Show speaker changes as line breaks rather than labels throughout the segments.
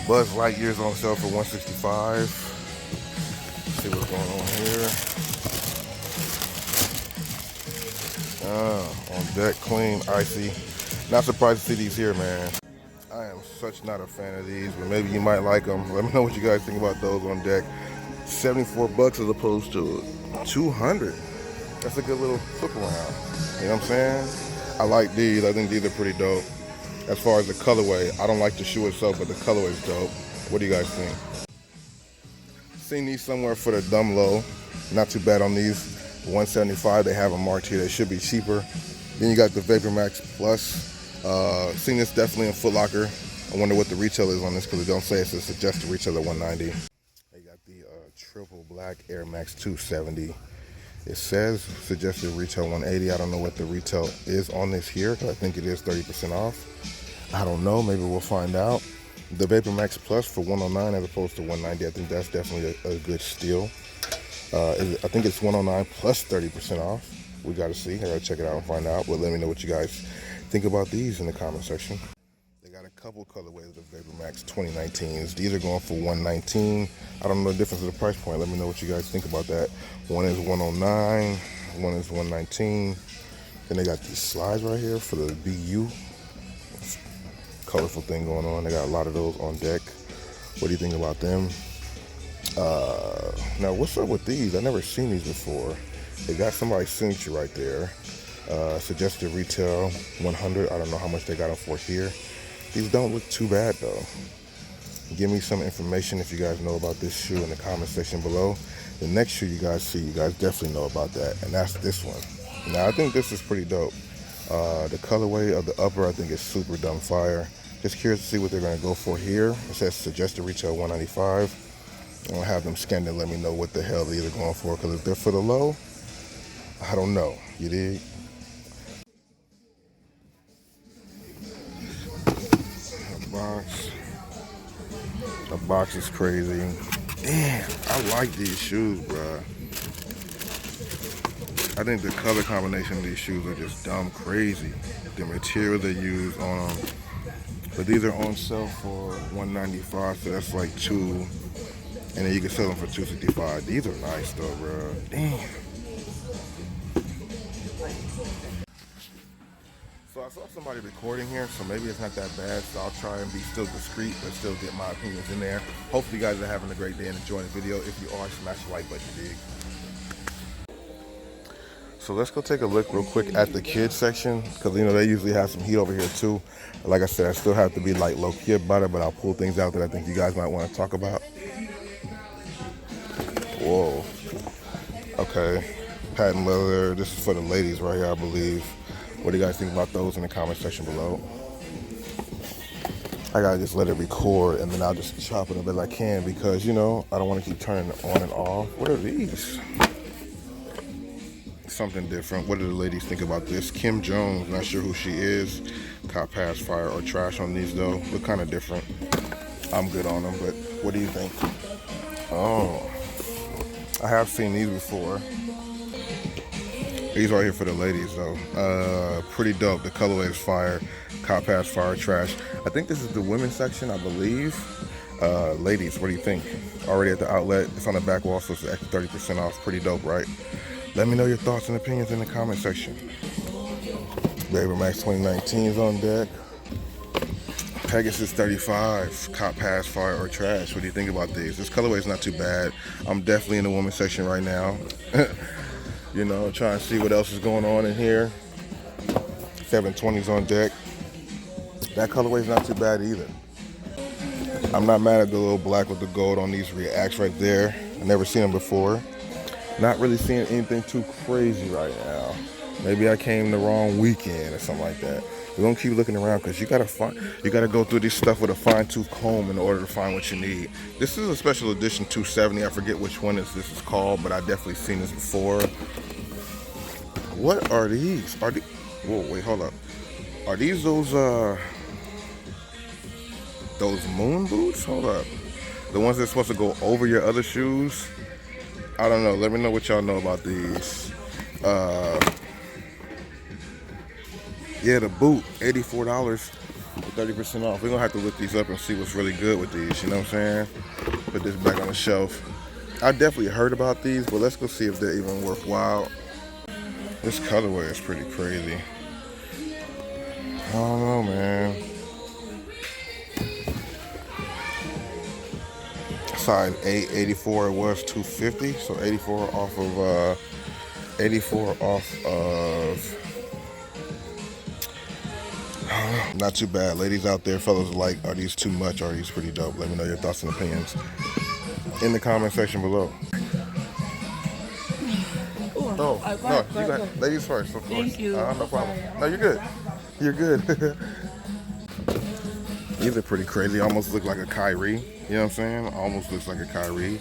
Buzz Lightyear's on sale for $165. Let's see what's going on here. On deck, clean, icy. Not surprised to see these here, man. I am such not a fan of these, but maybe you might like them. Let me know what you guys think about those on deck. 74 bucks as opposed to 200. That's a good little flip around. You know what I'm saying? I like these. I think these are pretty dope. As far as the colorway, I don't like the shoe itself, but the colorway is dope. What do you guys think? Seen these somewhere for the dumb low. Not too bad on these. $175. They have them marked here. They should be cheaper. Then you got the Vapormax Plus. Seen this definitely in Foot Locker. I wonder what the retail is on this because it don't say. It's a suggested retail at $190. They got the triple black Air Max 270. It says suggested retail $180. I don't know what the retail is on this here because I think it is 30% off. I don't know. Maybe we'll find out. The Vapormax Plus for $109 as opposed to $190. I think that's definitely a good steal. I think it's $109 plus 30% off. We got to see. I got to check it out and find out. But let me know what you guys think about these in the comment section. They got a couple colorways of Vapormax 2019s. These are going for $119. I don't know the difference of the price point. Let me know what you guys think about that. One is $109. One is $119. Then they got these slides right here for the BU. Colorful thing going on. They got a lot of those on deck. What do you think about them? Now what's up with these? I've never seen these before. They got somebody's signature right there. Suggested retail $100. I don't know how much they got them for here. These don't look too bad though. Give me some information if you guys know about this shoe in the comment section below. The next shoe you guys see, you guys definitely know about that, and that's this one. Now I think this is pretty dope. The colorway of the upper I think is super dumb fire. Just curious to see what they're going to go for here. It says suggested retail $195. I'm going to have them scan and let me know what the hell they're going for, because if they're for the low, I don't know. You dig? The box is crazy. Damn, I like these shoes, bro. I think the color combination of these shoes are just dumb crazy. The material they use on them. But these are on sale for $195, so that's like $2. And then you can sell them for $265. These are nice though, bro. Damn. So I saw somebody recording here, so maybe it's not that bad. So I'll try and be still discreet, but still get my opinions in there. Hopefully you guys are having a great day and enjoying the video. If you are, smash the like button, dig. So let's go take a look real quick at the kids section, because you know they usually have some heat over here too. Like I said, I still have to be like low-key about it, but I'll pull things out that I think you guys might want to talk about. Whoa. Okay. Patent leather. This is for the ladies right here, I believe. What do you guys think about those in the comment section below? I gotta just let it record and then I'll just chop it a bit I can, because you know I don't want to keep turning it on and off. What are these? Something different. What do the ladies think about this? Kim Jones, not sure who she is. Cop pass, fire, or trash on these though. Look kind of different. I'm good on them, but what do you think? Oh, I have seen these before. These right here for the ladies though. Pretty dope. The colorway is fire. Cop pass, fire, trash. I think this is the women's section, I believe. Ladies, what do you think? Already at the outlet. It's on the back wall, so it's extra 30% off. Pretty dope, right? Let me know your thoughts and opinions in the comment section. Vapormax 2019 is on deck. Pegasus 35, cop pass, fire, or trash. What do you think about these? This colorway is not too bad. I'm definitely in the women's section right now. You know, trying to see what else is going on in here. 720's on deck. That colorway is not too bad either. I'm not mad at the little black with the gold on these Reacts right there. I've never seen them before. Not really seeing anything too crazy right now. Maybe I came the wrong weekend or something like that. We're gonna keep looking around because you gotta go through this stuff with a fine-tooth comb in order to find what you need. This is a special edition 270. I forget which one this is called, but I've definitely seen this before. What are these? Whoa, wait, hold up. Are these those moon boots? Hold up. The ones that's supposed to go over your other shoes? I don't know. Let me know what y'all know about these. Yeah, the boot, $84. 30% off. We're gonna have to look these up and see what's really good with these, you know what I'm saying? Put this back on the shelf. I definitely heard about these, but let's go see if they're even worthwhile. This colorway is pretty crazy. I don't know, man. Size 8, 84, it was 250, so 84 off of, 84 off of, not too bad. Ladies out there, fellas, like, are these too much or are these pretty dope? Let me know your thoughts and opinions in the comment section below. Oh, no, you got ladies first, of course.
Thank you.
No problem. No, you're good. You're good. These are pretty crazy. Almost look like a Kyrie. You know what I'm saying? Almost looks like a Kyrie.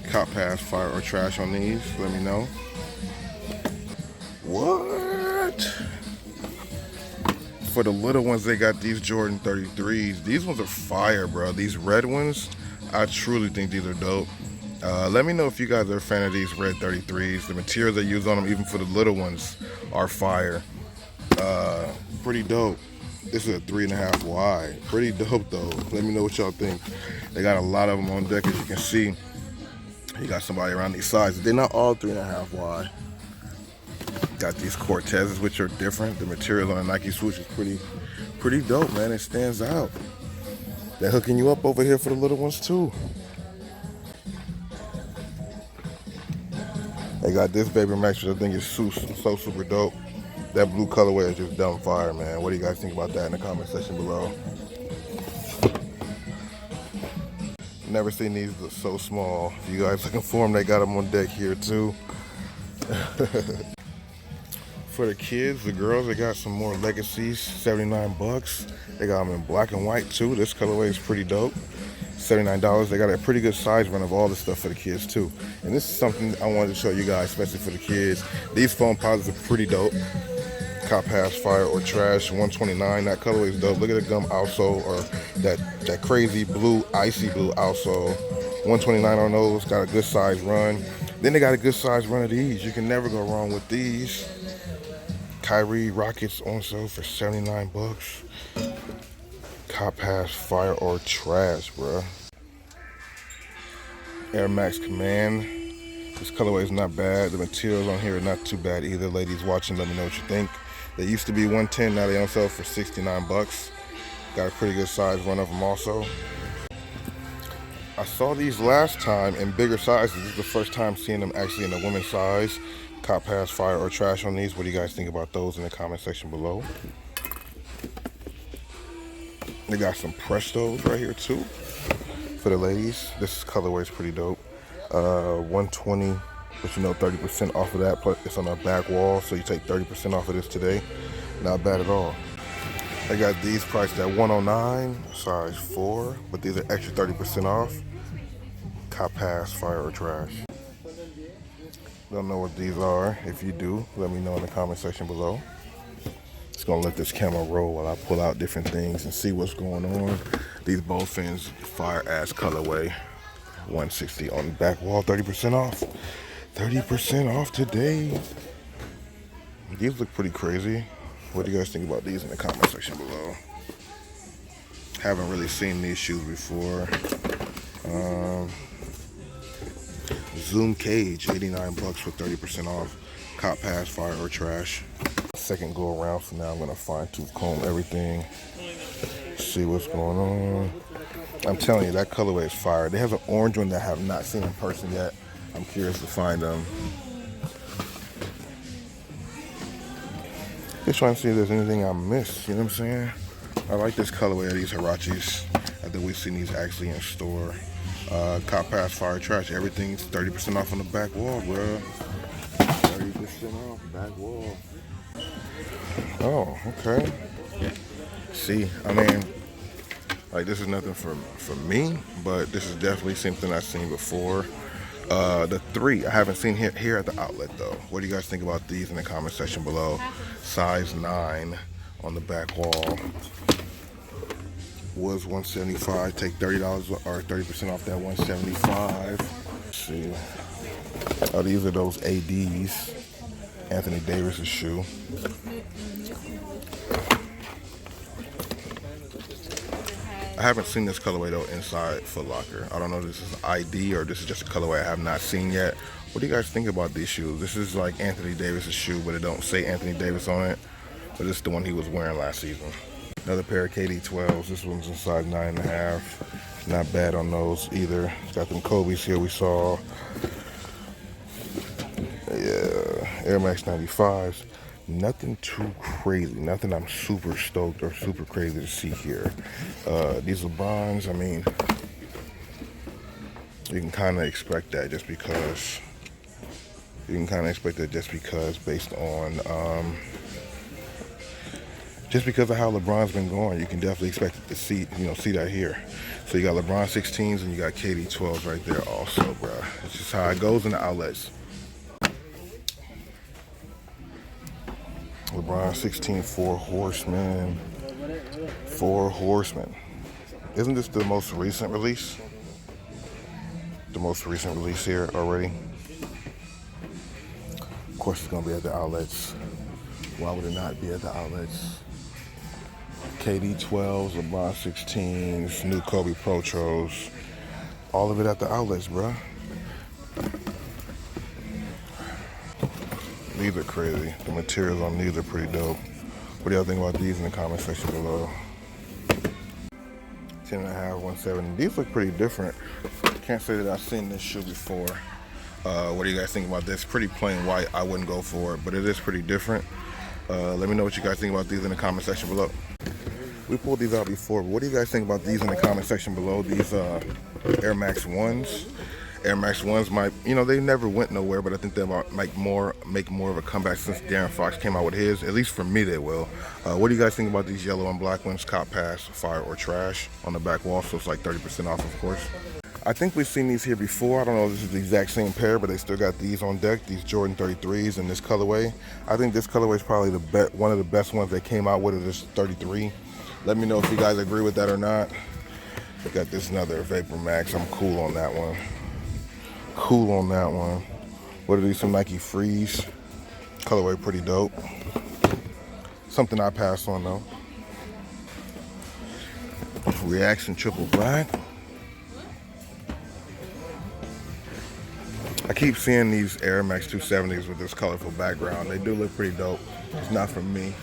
Cop pass, fire, or trash on these. Let me know. What? For the little ones, they got these Jordan 33s. These ones are fire, bro. These red ones, I truly think these are dope. Let me know if you guys are a fan of these red 33s. The materials they use on them, even for the little ones, are fire. Pretty dope. This is a 3.5 wide. Pretty dope though. Let me know what y'all think. They got a lot of them on deck, as you can see. You got somebody around these sizes. They're not all 3.5 wide. Got these Cortezes, which are different. The material on the Nike swoosh is pretty dope, man. It stands out. They're hooking you up over here for the little ones too. They got this Vapormax, which I think is so super dope. That blue colorway is just dumb fire, man. What do you guys think about that in the comment section below? Never seen these so small. If you guys looking for them, they got them on deck here too. For the kids, the girls, they got some more Legacies, 79 bucks. They got them in black and white too. This colorway is pretty dope. $79. They got a pretty good size run of all the stuff for the kids too. And this is something I wanted to show you guys, especially for the kids. These foam posits are pretty dope. Cop pass, fire, or trash, $129. That colorway is dope. Look at the gum outsole, or that crazy blue, icy blue outsole. $129 on those. Got a good size run. Then they got a good size run of these. You can never go wrong with these. Kyrie Rokits on sale for 79 bucks. Cop pass, fire, or trash, bruh. Air Max Command. This colorway is not bad. The materials on here are not too bad either. Ladies watching, let me know what you think. They used to be 110, now they on sale for 69 bucks. Got a pretty good size run of them also. I saw these last time in bigger sizes. This is the first time seeing them actually in the women's size. Cop pass, fire, or trash on these. What do you guys think about those in the comment section below? They got some Prestos right here too for the ladies. This colorway is pretty dope. 120, but you know 30% off of that. Plus it's on our back wall, so you take 30% off of this today. Not bad at all. I got these priced at $109, size 4, but these are extra 30% off. Cop pass, fire, or trash. Don't know what these are. If you do, let me know in the comment section below. Just gonna let this camera roll while I pull out different things and see what's going on. These both fins, fire ass colorway. 160 on the back wall, 30% off. 30% off today. These look pretty crazy. What do you guys think about these in the comment section below? Haven't really seen these shoes before. Zoom Cage, 89 bucks for 30% off. Cop pass, fire, or trash. Second go around, so now I'm gonna fine tooth comb everything. See what's going on. I'm telling you, that colorway is fire. They have an orange one that I have not seen in person yet. I'm curious to find them. Just trying to see if there's anything I missed, you know what I'm saying? I like this colorway of these Huaraches. I think we've seen these actually in store. Cop pass, fire, trash. Everything's 30% off on the back wall, bro. 30% off, back wall. Oh, okay. See, I mean, like, this is nothing for me, but this is definitely something I've seen before. The 3 I haven't seen here at the outlet though. What do you guys think about these in the comment section below? Size 9 on the back wall. Was $175. Take $30 or 30% off that $175. Let's see. Oh, these are those ADs. Anthony Davis' shoe. I haven't seen this colorway though inside Foot Locker. I don't know if this is an ID or this is just a colorway I have not seen yet. What do you guys think about these shoes? This is like Anthony Davis' shoe, but it don't say Anthony Davis on it. But it's the one he was wearing last season. Another pair of KD12s. This one's in size 9.5. Not bad on those either. It's got them Kobe's here we saw. Yeah, Air Max 95s. Nothing too crazy. Nothing I'm super stoked or super crazy to see here. These Lebrons, I mean, you can kind of expect that just because. Based on just because of how LeBron's been going, you can definitely expect to see that here. So you got LeBron 16s and you got KD 12s right there also, bro. It's just how it goes in the outlets. LeBron 16 for Hourseman. For Hourseman. Isn't this the most recent release? The most recent release here already. Of course, it's gonna be at the outlets. Why would it not be at the outlets? KD 12s, LeBron 16s, new Kobe Protros, all of it at the outlets, bro. These are crazy. The materials on these are pretty dope. What do y'all think about these in the comment section below? 10.5, 170. These look pretty different. Can't say that I've seen this shoe before. What do you guys think about this? Pretty plain white. I wouldn't go for it, but it is pretty different. Let me know what you guys think about these in the comment section below. We pulled these out before, but what do you guys think about these in the comment section below? These Air Max 1s. Air Max 1s might, they never went nowhere, but I think they might make more of a comeback since Darren Fox came out with his. At least for me, they will. What do you guys think about these yellow and black ones? Cop pass, fire, or trash on the back wall, so it's like 30% off, of course. I think we've seen these here before. I don't know if this is the exact same pair, but they still got these on deck, these Jordan 33s in this colorway. I think this colorway is probably one of the best ones they came out with, is this 33. Let me know if you guys agree with that or not. We got this another Vapormax. I'm cool on that one. Cool on that one. What are these? Some Nike Freeze. Colorway pretty dope. Something I pass on though. Reaction triple black. I keep seeing these Air Max 270s with this colorful background. They do look pretty dope. It's not for me.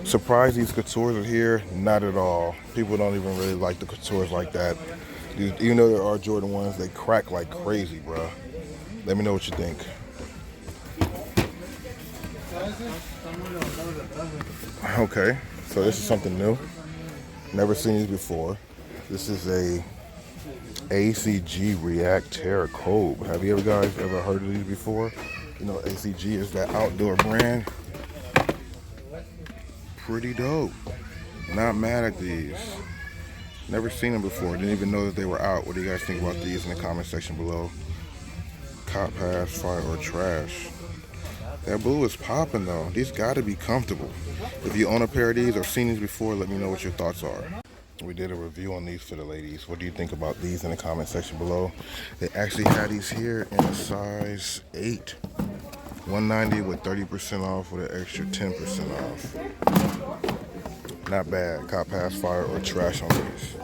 Surprised these couture are here? Not at all. People don't even really like the couture like that. Even though there are Jordan 1s, they crack like crazy, bro. Let me know what you think. Okay, so this is something new. Never seen these before. This is a ACG React Terra Kobe. Have you guys ever heard of these before? ACG is that outdoor brand. Pretty dope. Not mad at these. Never seen them before. Didn't even know that they were out. What do you guys think about these in the comment section below? Cop pass, fire, or trash? That blue is popping though. These gotta be comfortable. If you own a pair of these or seen these before, let me know what your thoughts are. We did a review on these for the ladies. What do you think about these in the comment section below? They actually had these here in a size 8. 190 with 30% off with an extra 10% off. Not bad. Cop pass, fire, or trash on these.